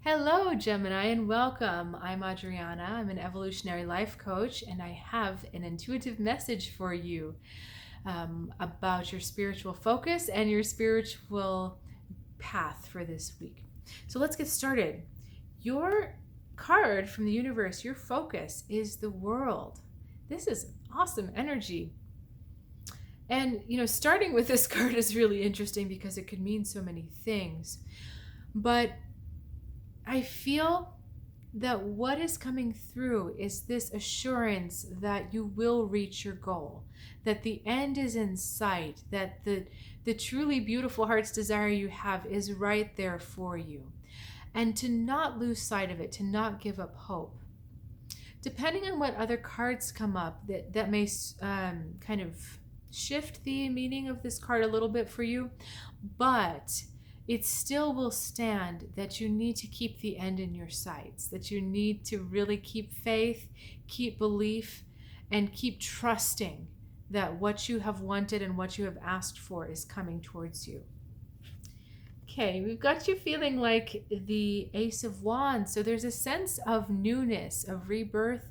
Hello, Gemini, and welcome. I'm Adriana. I'm an Evolutionary Life Coach, and I have an intuitive message for you about your spiritual focus and your spiritual path for this week. So let's get started. Your card from the universe, your focus, is the world. This is awesome energy. And, starting with this card is really interesting because it could mean so many things. But I feel that what is coming through is this assurance that you will reach your goal, that the end is in sight, that the truly beautiful heart's desire you have is right there for you. And to not lose sight of it, to not give up hope. Depending on what other cards come up, that may kind of shift the meaning of this card a little bit for you, but it still will stand that you need to keep the end in your sights, that you need to really keep faith, keep belief, and keep trusting that what you have wanted and what you have asked for is coming towards you. Okay, we've got you feeling like the Ace of Wands. So there's a sense of newness, of rebirth,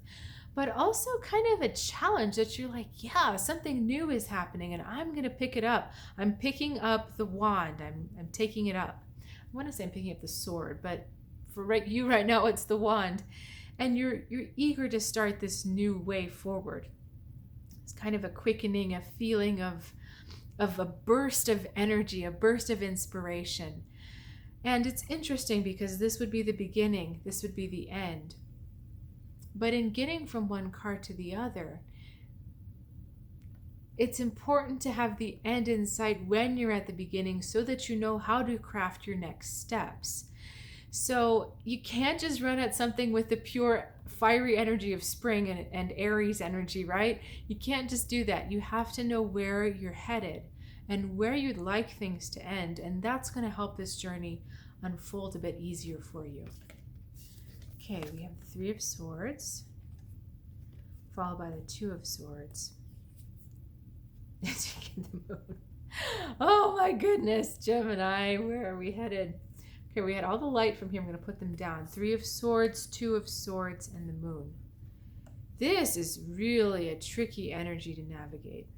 but also kind of a challenge that you're like, yeah, something new is happening and I'm going to pick it up. I'm picking up the wand. I'm taking it up. I want to say I'm picking up the sword, but for you right now, it's the wand. And you're eager to start this new way forward. It's kind of a quickening, a feeling of a burst of energy, a burst of inspiration. And it's interesting because this would be the beginning, this would be the end. But in getting from one card to the other, it's important to have the end in sight when you're at the beginning so that you know how to craft your next steps. So you can't just run at something with the pure fiery energy of spring and Aries energy, right? You can't just do that. You have to know where you're headed and where you'd like things to end. And that's going to help this journey unfold a bit easier for you. Okay, we have the Three of Swords, followed by the Two of Swords. The moon. Oh my goodness, Gemini, where are we headed? Okay, we had all the light from here. I'm going to put them down. Three of Swords, Two of Swords, and the moon. This is really a tricky energy to navigate.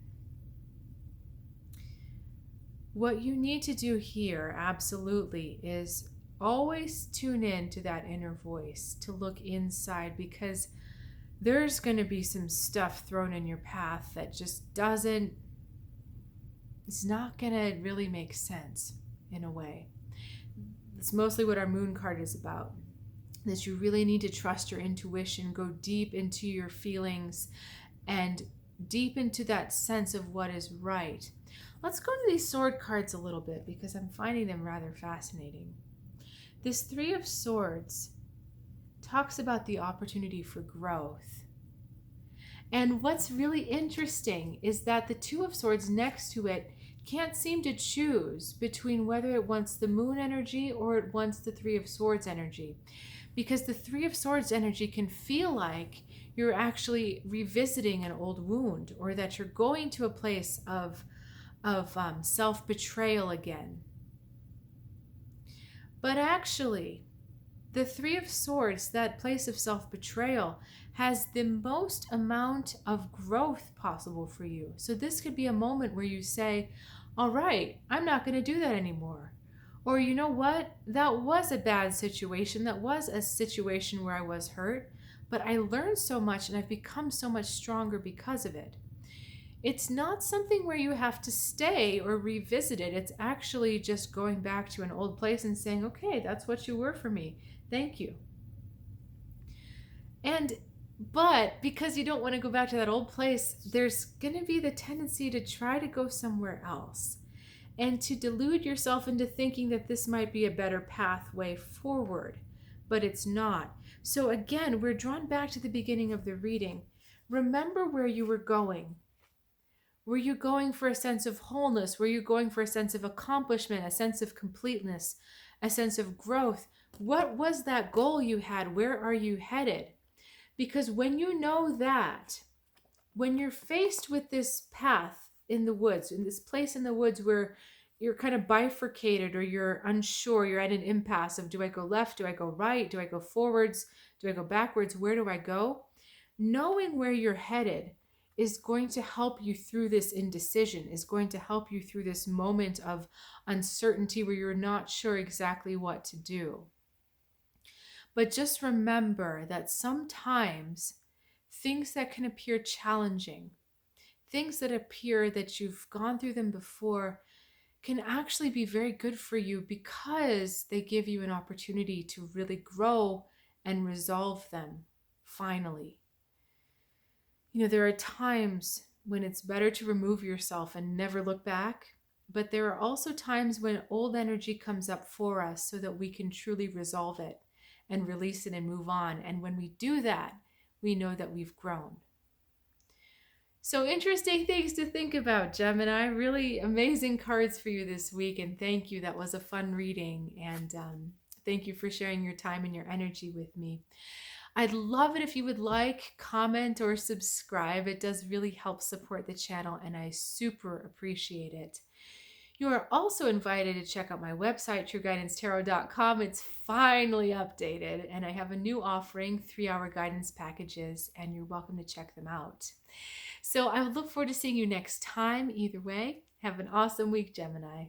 What you need to do here, absolutely, is always tune in to that inner voice, to look inside, because there's going to be some stuff thrown in your path that just it's not going to really make sense in a way. It's mostly what our moon card is about, that you really need to trust your intuition, go deep into your feelings and deep into that sense of what is right. Let's go to these sword cards a little bit because I'm finding them rather fascinating. This Three of Swords talks about the opportunity for growth. And what's really interesting is that the Two of Swords next to it can't seem to choose between whether it wants the moon energy or it wants the Three of Swords energy. Because the Three of Swords energy can feel like you're actually revisiting an old wound, or that you're going to a place of self-betrayal again. But actually, the Three of Swords, that place of self-betrayal, has the most amount of growth possible for you. So this could be a moment where you say, all right, I'm not going to do that anymore. Or you know what? That was a bad situation. That was a situation where I was hurt, but I learned so much and I've become so much stronger because of it. It's not something where you have to stay or revisit it. It's actually just going back to an old place and saying, okay, that's what you were for me. Thank you. But because you don't want to go back to that old place, there's going to be the tendency to try to go somewhere else and to delude yourself into thinking that this might be a better pathway forward, but it's not. So again, we're drawn back to the beginning of the reading. Remember where you were going. Were you going for a sense of wholeness? Were you going for a sense of accomplishment, a sense of completeness, a sense of growth? What was that goal you had? Where are you headed? Because when you know that, when you're faced with this path in the woods, in this place in the woods where you're kind of bifurcated, or you're unsure, you're at an impasse of, do I go left, do I go right, do I go forwards, do I go backwards, where do I go? Knowing where you're headed is going to help you through this indecision, is going to help you through this moment of uncertainty where you're not sure exactly what to do. But just remember that sometimes things that can appear challenging, things that appear that you've gone through them before, can actually be very good for you because they give you an opportunity to really grow and resolve them finally. There are times when it's better to remove yourself and never look back, but there are also times when old energy comes up for us so that we can truly resolve it and release it and move on. And when we do that, we know that we've grown. So interesting things to think about, Gemini. Really amazing cards for you this week. And thank you. That was a fun reading. And thank you for sharing your time and your energy with me. I'd love it if you would like, comment, or subscribe. It does really help support the channel, and I super appreciate it. You are also invited to check out my website, trueguidancetarot.com. It's finally updated, and I have a new offering, 3-hour guidance packages, and you're welcome to check them out. So I would look forward to seeing you next time. Either way, have an awesome week, Gemini.